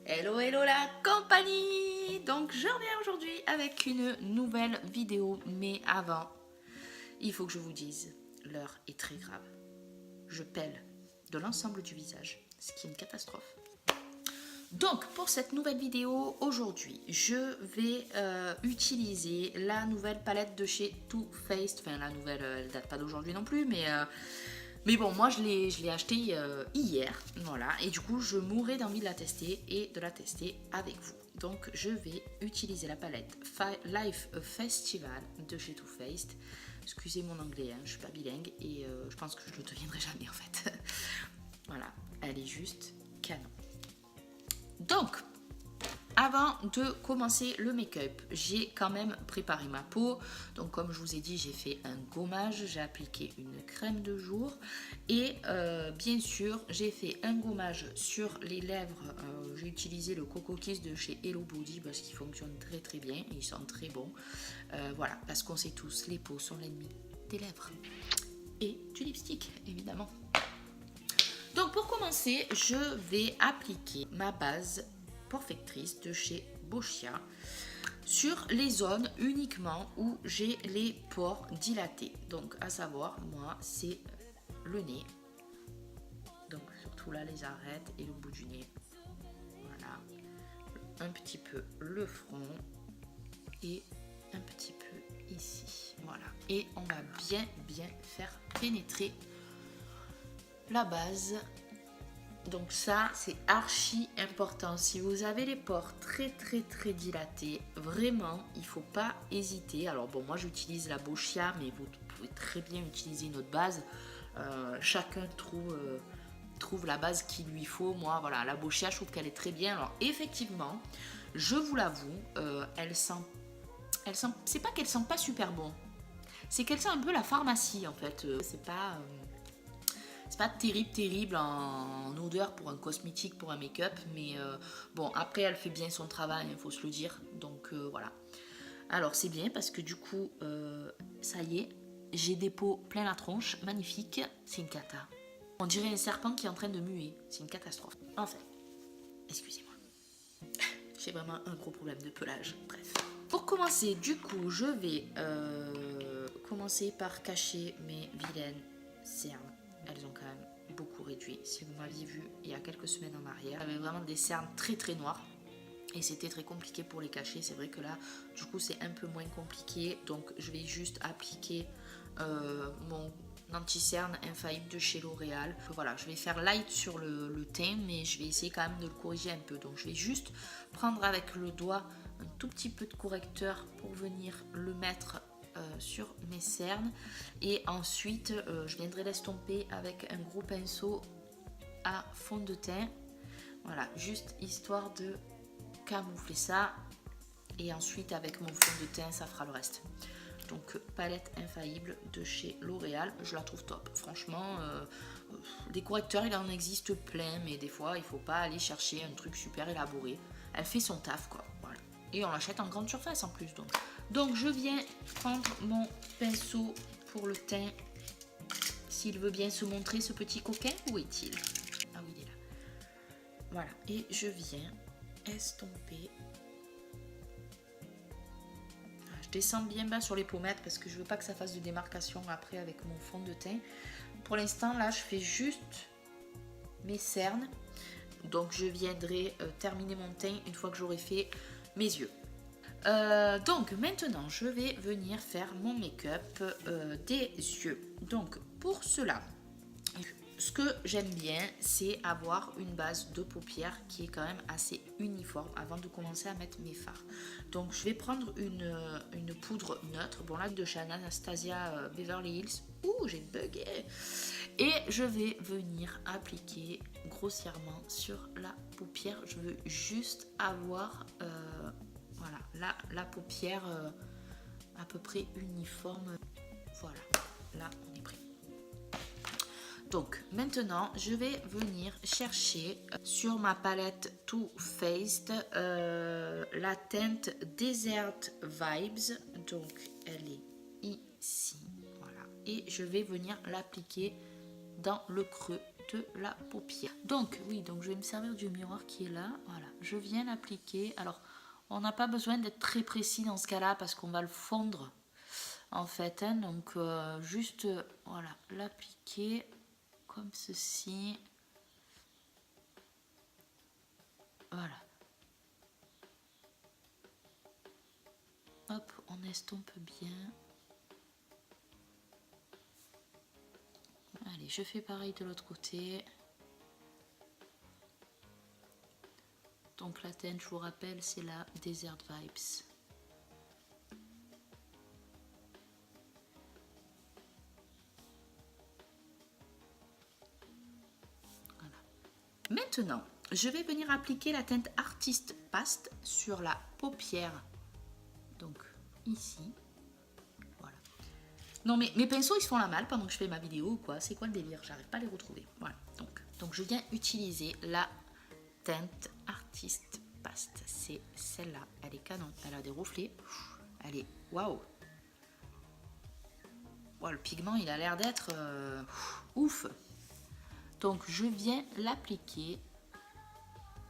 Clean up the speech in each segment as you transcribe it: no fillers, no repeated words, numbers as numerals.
Hello hello la compagnie. Donc je reviens aujourd'hui avec une nouvelle vidéo, mais avant, il faut que je vous dise, l'heure est très grave. Je pèle de l'ensemble du visage, ce qui est une catastrophe. Donc pour cette nouvelle vidéo, aujourd'hui, je vais utiliser la nouvelle palette de chez Too Faced. Enfin la nouvelle, elle date pas d'aujourd'hui non plus, mais bon, moi je l'ai acheté hier, voilà, et du coup je mourrais d'envie de la tester et de la tester avec vous. Donc je vais utiliser la palette Life Festival de chez Too Faced. Excusez mon anglais, hein, je suis pas bilingue et je pense que je le deviendrai jamais en fait. Voilà, elle est juste canon. Donc, avant de commencer le make-up, j'ai quand même préparé ma peau. Donc comme je vous ai dit, j'ai fait un gommage, j'ai appliqué une crème de jour et bien sûr j'ai fait un gommage sur les lèvres. J'ai utilisé le Coco Kiss de chez Hello Body parce qu'il fonctionne très très bien et il sent très bon. Voilà, parce qu'on sait tous, les peaux sont l'ennemi des lèvres et du lipstick évidemment. Donc pour commencer, je vais appliquer ma base Perfectrice de chez Boscia sur les zones uniquement où j'ai les pores dilatés. Donc à savoir, moi c'est le nez, donc surtout là les arêtes et le bout du nez. Voilà, un petit peu le front et un petit peu ici. Voilà, et on va bien faire pénétrer la base. Donc ça c'est archi important. Si vous avez les pores très dilatés, vraiment il faut pas hésiter. Alors bon, moi j'utilise la Boscia, mais vous pouvez très bien utiliser une autre base. Chacun trouve la base qu'il lui faut. Moi voilà, la Boscia je trouve qu'elle est très bien. Alors effectivement, je vous l'avoue, elle sent c'est pas qu'elle sent pas super bon, c'est qu'elle sent un peu la pharmacie en fait. C'est pas terrible en odeur pour un cosmétique, pour un make-up, mais bon, après elle fait bien son travail, il faut se le dire, donc voilà. Alors c'est bien parce que du coup, ça y est, j'ai des peaux plein la tronche, magnifique, c'est une cata. On dirait un serpent qui est en train de muer, c'est une catastrophe. Enfin, excusez-moi, j'ai vraiment un gros problème de pelage, bref. Pour commencer, du coup, je vais commencer par cacher mes vilaines cernes. Elles ont quand même beaucoup réduit. Si vous m'aviez vu il y a quelques semaines en arrière, j'avais vraiment des cernes très noires et c'était très compliqué pour les cacher. C'est vrai que là, du coup, c'est un peu moins compliqué. Donc, je vais juste appliquer mon anti-cerne infaillible de chez L'Oréal. Voilà, je vais faire light sur le teint, mais je vais essayer quand même de le corriger un peu. Donc, je vais juste prendre avec le doigt un tout petit peu de correcteur pour venir le mettre sur mes cernes et ensuite je viendrai l'estomper avec un gros pinceau à fond de teint, voilà, juste histoire de camoufler ça et ensuite avec mon fond de teint ça fera le reste. Donc palette infaillible de chez L'Oréal, je la trouve top franchement. Des correcteurs il en existe plein, mais des fois il faut pas aller chercher un truc super élaboré, elle fait son taf quoi, voilà. Et on l'achète en grande surface en plus. Donc je viens prendre mon pinceau pour le teint. S'il veut bien se montrer, ce petit coquin, où est-il? Ah oui, il est là. Voilà, et je viens estomper. Je descends bien bas sur les pommettes parce que je veux pas que ça fasse de démarcation après avec mon fond de teint. Pour l'instant, là, je fais juste mes cernes. Donc je viendrai terminer mon teint une fois que j'aurai fait mes yeux. Donc maintenant je vais venir faire mon make-up des yeux. Donc pour cela, ce que j'aime bien c'est avoir une base de paupières qui est quand même assez uniforme avant de commencer à mettre mes fards. Donc je vais prendre une poudre neutre, bon là de chez Anastasia Beverly Hills. Ouh, j'ai bugué. Et je vais venir appliquer grossièrement sur la paupière. Je veux juste avoir voilà, la paupière à peu près uniforme. Voilà, là on est prêt. Donc maintenant je vais venir chercher sur ma palette Too Faced la teinte Desert Vibes. Donc elle est ici, voilà. Et je vais venir l'appliquer dans le creux de la paupière. Donc oui, donc je vais me servir du miroir qui est là. Voilà, je viens l'appliquer. Alors, on n'a pas besoin d'être très précis dans ce cas-là parce qu'on va le fondre en fait. Hein, donc juste, voilà, l'appliquer comme ceci. Voilà. Hop, on estompe bien. Allez, je fais pareil de l'autre côté. Donc la teinte, je vous rappelle, c'est la Desert Vibes. Voilà. Maintenant, je vais venir appliquer la teinte Artist Paste sur la paupière. Donc ici. Voilà. Non mais mes pinceaux ils se font la malle pendant que je fais ma vidéo ou quoi. C'est quoi le délire? J'arrive pas à les retrouver. Voilà. Donc je viens utiliser la teinte Artist Paste. C'est celle-là. Elle est canon. Elle a des reflets. Elle est waouh. Wow, le pigment il a l'air d'être ouf. Donc je viens l'appliquer.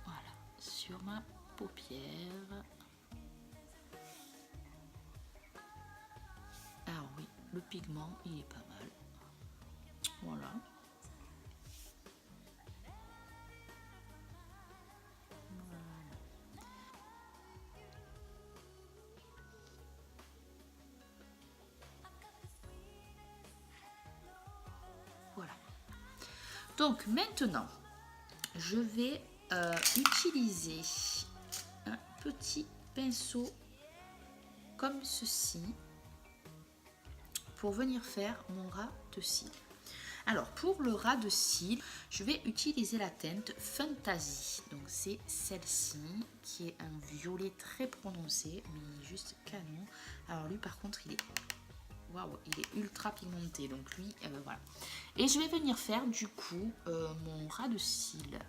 Voilà. Sur ma paupière. Alors oui, le pigment il est pas mal. Voilà. Voilà. Donc maintenant, je vais utiliser un petit pinceau comme ceci pour venir faire mon ras de cils. Alors pour le ras de cils, je vais utiliser la teinte Fantasy. Donc c'est celle-ci qui est un violet très prononcé, mais juste canon. Alors lui par contre il est waouh, il est ultra pigmenté, donc lui voilà. Et je vais venir faire du coup mon ras de cils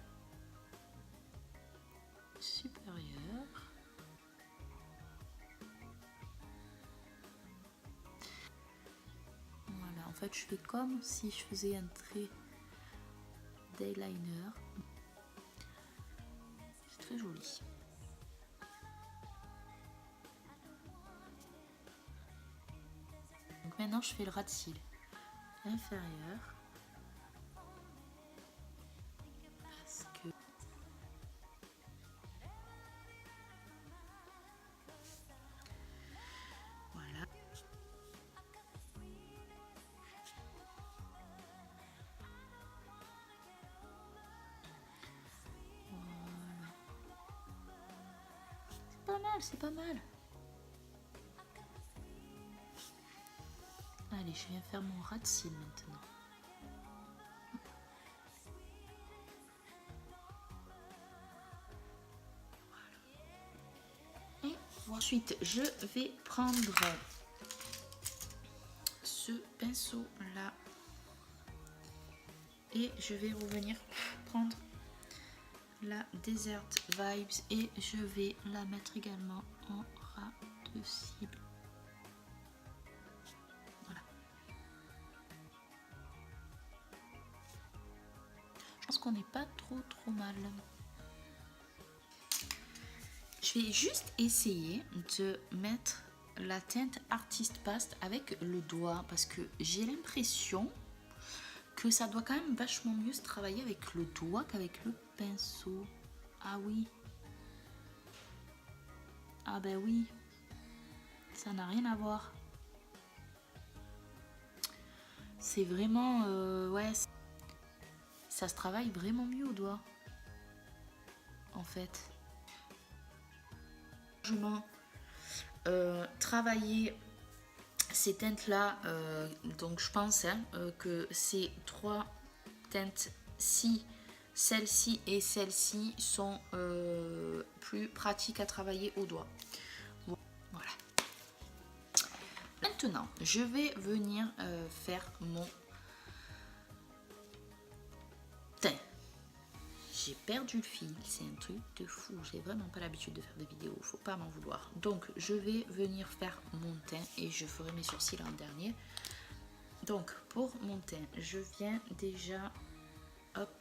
supérieur. Voilà, en fait je fais comme si je faisais un trait d'eyeliner. C'est très joli. Donc maintenant je fais le ras de cils inférieur. Parce que voilà. Voilà. C'est pas mal, c'est pas mal. Allez, je viens faire mon ras de cils maintenant. Voilà. Et ensuite, je vais prendre ce pinceau là et je vais revenir prendre la Desert Vibes et je vais la mettre également en ras de cils. Voilà. Je pense qu'on n'est pas trop mal. Je vais juste essayer de mettre la teinte Artist Paste avec le doigt parce que j'ai l'impression que ça doit quand même vachement mieux se travailler avec le doigt qu'avec le pinceau. Ah oui. Ah ben oui. Ça n'a rien à voir. C'est vraiment... ouais. Ça se travaille vraiment mieux au doigt. En fait. Je m'en travailler ces teintes là donc je pense que ces trois teintes ci, celle-ci et celle-ci sont plus pratiques à travailler au doigt. Voilà. Maintenant je vais venir faire mon teint. J'ai perdu le fil, c'est un truc de fou, j'ai vraiment pas l'habitude de faire des vidéos, faut pas m'en vouloir. Donc je vais venir faire mon teint et je ferai mes sourcils en dernier. Donc pour mon teint, je viens déjà hop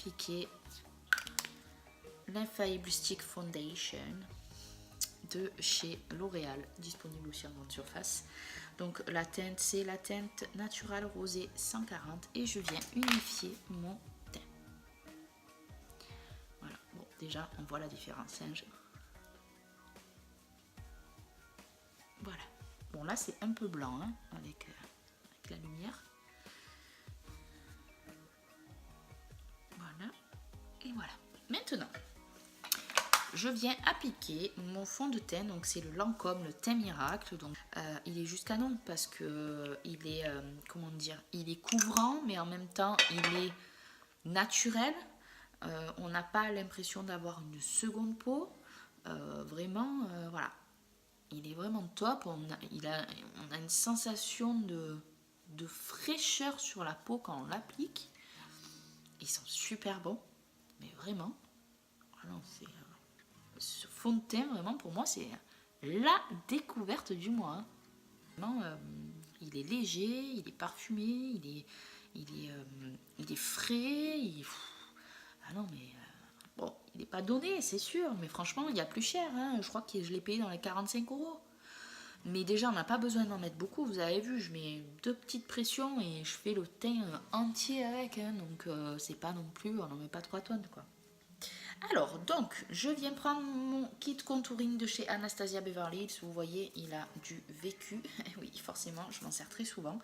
appliquer l'Infaillible Stick Foundation de chez L'Oréal, disponible aussi en grande surface. Donc la teinte, c'est la teinte Natural Rosé 140 et je viens unifier mon teint. Voilà, bon déjà on voit la différence. Hein, Voilà, bon là c'est un peu blanc hein, avec la lumière. Voilà, et voilà. Maintenant, je viens appliquer mon fond de teint, donc c'est le Lancôme, le teint miracle. Donc il est juste canon parce que il est, comment dire, il est couvrant, mais en même temps il est naturel. On n'a pas l'impression d'avoir une seconde peau. Vraiment, voilà, il est vraiment top. On a une sensation de fraîcheur sur la peau quand on l'applique. Ils sont super bons, mais vraiment, voilà, c'est ce fond de teint, vraiment, pour moi, c'est la découverte du mois. Hein. Vraiment, il est léger, il est parfumé, il est frais. Ah non, mais bon, il n'est pas donné, c'est sûr, mais franchement, il y a plus cher. Hein. Je crois que je l'ai payé dans les 45 €. Mais déjà, on n'a pas besoin d'en mettre beaucoup. Vous avez vu, je mets 2 petites pressions et je fais le teint entier avec. Hein. Donc, c'est pas non plus, on n'en met pas 3 tonnes, quoi. Alors, donc, je viens prendre mon kit contouring de chez Anastasia Beverly Hills. Vous voyez, il a du vécu. Oui, forcément, je m'en sers très souvent.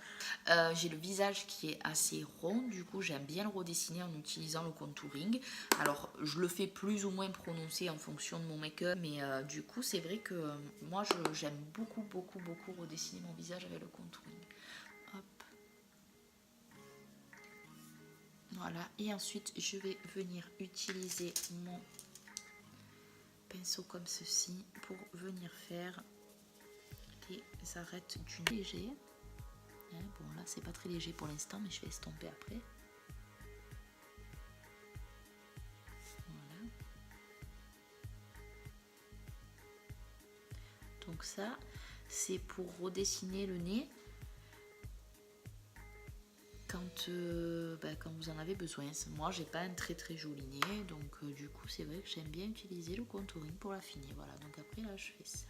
J'ai le visage qui est assez rond. Du coup, j'aime bien le redessiner en utilisant le contouring. Alors, je le fais plus ou moins prononcé en fonction de mon make-up. Mais du coup, c'est vrai que moi, j'aime beaucoup, beaucoup, beaucoup redessiner mon visage avec le contouring. Hop. Voilà, et ensuite je vais venir utiliser mon pinceau comme ceci pour venir faire les arêtes du nez léger. Hein, bon là c'est pas très léger pour l'instant, mais je vais estomper après. Voilà. Donc ça c'est pour redessiner le nez. Quand vous en avez besoin. Moi j'ai pas un très très joli nez, donc du coup c'est vrai que j'aime bien utiliser le contouring pour l'affiner. Voilà, donc après là je fais ça.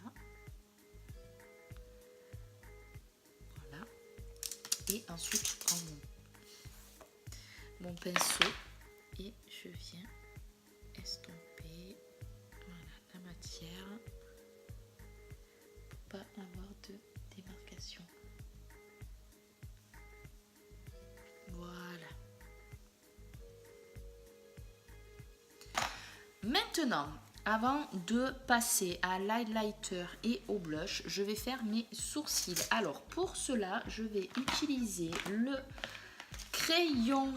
Voilà. Et ensuite je prends mon pinceau et je viens estomper, voilà, la matière pour pas avoir de démarcation. Voilà. Maintenant, avant de passer à l'highlighter et au blush, je vais faire mes sourcils. Alors, pour cela, je vais utiliser le crayon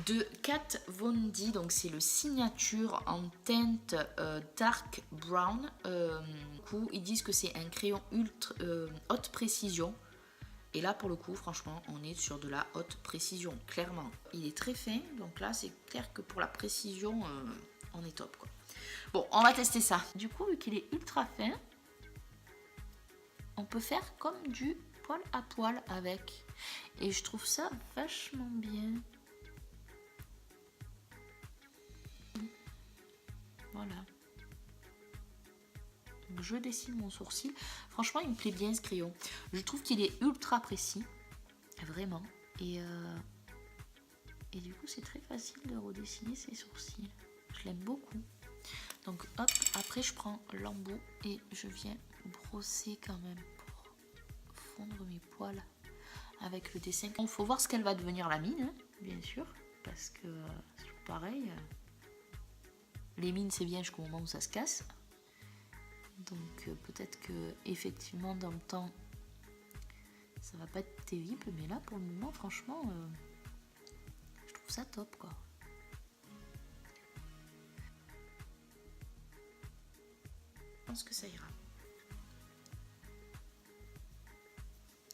de Kat Von D. Donc, c'est le signature en teinte dark brown. Du coup, ils disent que c'est un crayon ultra haute précision. Et là, pour le coup, franchement, on est sur de la haute précision, clairement. Il est très fin, donc là, c'est clair que pour la précision, on est top, quoi. Bon, on va tester ça. Du coup, vu qu'il est ultra fin, on peut faire comme du poil à poil avec. Et je trouve ça vachement bien. Voilà. Donc, je dessine mon sourcil. Franchement, il me plaît bien ce crayon. Je trouve qu'il est ultra précis. Vraiment. Et du coup, c'est très facile de redessiner ses sourcils. Je l'aime beaucoup. Donc, hop, après, je prends l'embout et je viens brosser quand même pour fondre mes poils avec le dessin. Il faut voir ce qu'elle va devenir la mine, hein, bien sûr. Parce que c'est toujours pareil. Les mines, c'est bien jusqu'au moment où ça se casse. Donc, peut-être que effectivement dans le temps, ça va pas être terrible. Mais là, pour le moment, franchement, je trouve ça top, quoi. Je pense que ça ira.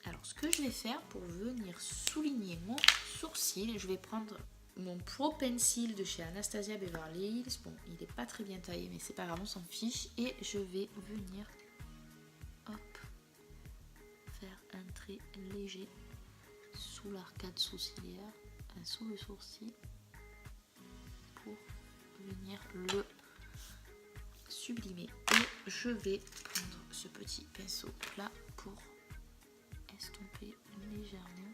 Alors, ce que je vais faire pour venir souligner mon sourcil, je vais prendre mon Pro Pencil de chez Anastasia Beverly Hills. Bon, il n'est pas très bien taillé, mais c'est pas grave, on s'en fiche. Et je vais venir, hop, faire un trait léger sous l'arcade sourcilière, sous le sourcil. le sublimer. Et je vais prendre ce petit pinceau là pour estomper légèrement.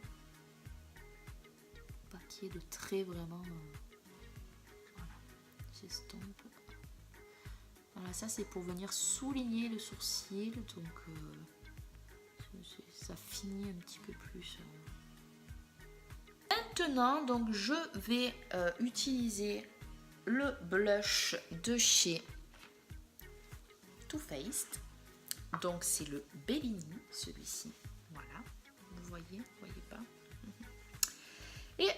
Pas qu'il y ait de traits vraiment. Voilà, j'estompe. Voilà, ça c'est pour venir souligner le sourcil, donc ça finit un petit peu plus. Maintenant, donc je vais utiliser le blush de chez Too Faced. Donc c'est le Bellini, celui-ci. Voilà, vous voyez pas. Et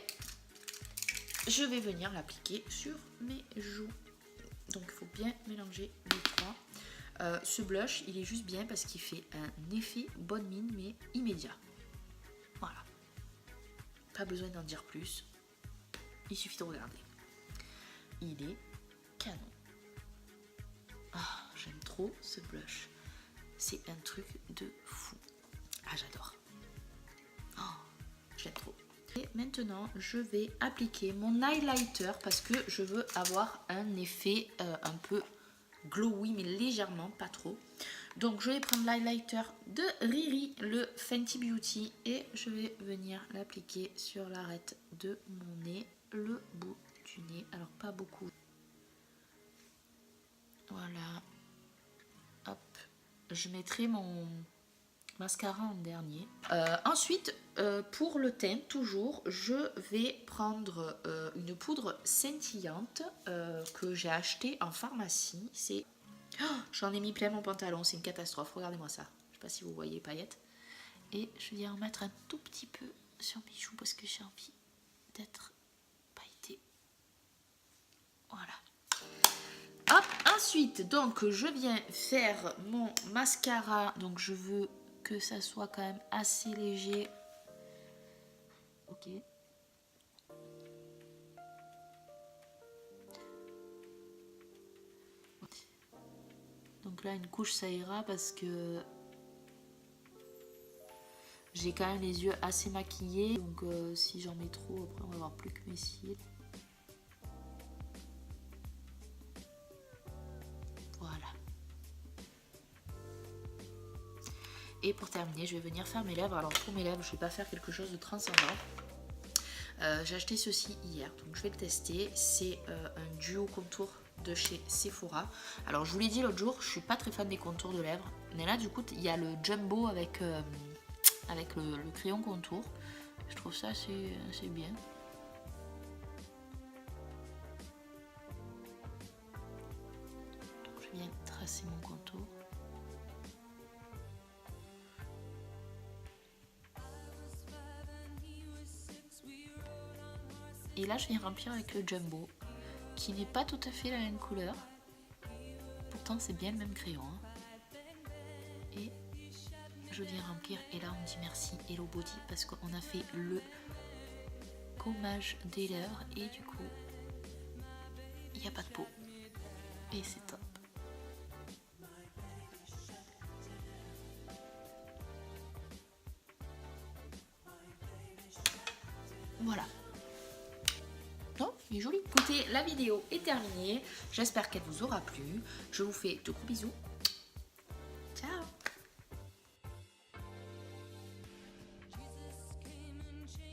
je vais venir l'appliquer sur mes joues. Donc il faut bien mélanger les trois. Ce blush, il est juste bien parce qu'il fait un effet bonne mine, mais immédiat. Voilà. Pas besoin d'en dire plus. Il suffit de regarder. Il est canon. Ah, j'aime trop ce blush. C'est un truc de fou. Ah, j'adore. Oh, j'aime trop. Et maintenant, je vais appliquer mon highlighter parce que je veux avoir un effet un peu glowy, mais légèrement, pas trop. Donc, je vais prendre l'highlighter de Riri, le Fenty Beauty, et je vais venir l'appliquer sur l'arête de mon nez, le bout du nez. Alors, pas beaucoup. Voilà. Hop. Je mettrai mon mascara en dernier. Ensuite, pour le teint, toujours, je vais prendre une poudre scintillante que j'ai achetée en pharmacie. C'est... Oh, j'en ai mis plein mon pantalon, c'est une catastrophe. Regardez-moi ça. Je sais pas si vous voyez, paillettes. Et je vais en mettre un tout petit peu sur mes joues parce que j'ai envie d'être pailletée. Voilà. Hop, ensuite, donc je viens faire mon mascara. Donc je veux que ça soit quand même assez léger. Ok. Donc là, une couche, ça ira parce que j'ai quand même les yeux assez maquillés. Donc si j'en mets trop, après on va voir plus que mes cils. Voilà. Et pour terminer, je vais venir faire mes lèvres. Alors pour mes lèvres, je ne vais pas faire quelque chose de transcendant. J'ai acheté ceci hier, donc je vais le tester. C'est un duo contour de chez Sephora. Alors je vous l'ai dit l'autre jour, je suis pas très fan des contours de lèvres. Mais là du coup, il y a le Jumbo avec le crayon contour. Je trouve ça assez bien. Donc je viens tracer mon contour. Et là, je viens remplir avec le Jumbo, qui n'est pas tout à fait la même couleur. Pourtant, c'est bien le même crayon. Hein. Et je viens remplir. Et là, on me dit merci Hello Body parce qu'on a fait le gommage des lèvres. Et du coup, il n'y a pas de peau. Et c'est top. Voilà. Oh, il est joli. Écoutez, la vidéo est terminée. J'espère qu'elle vous aura plu. Je vous fais de gros bisous.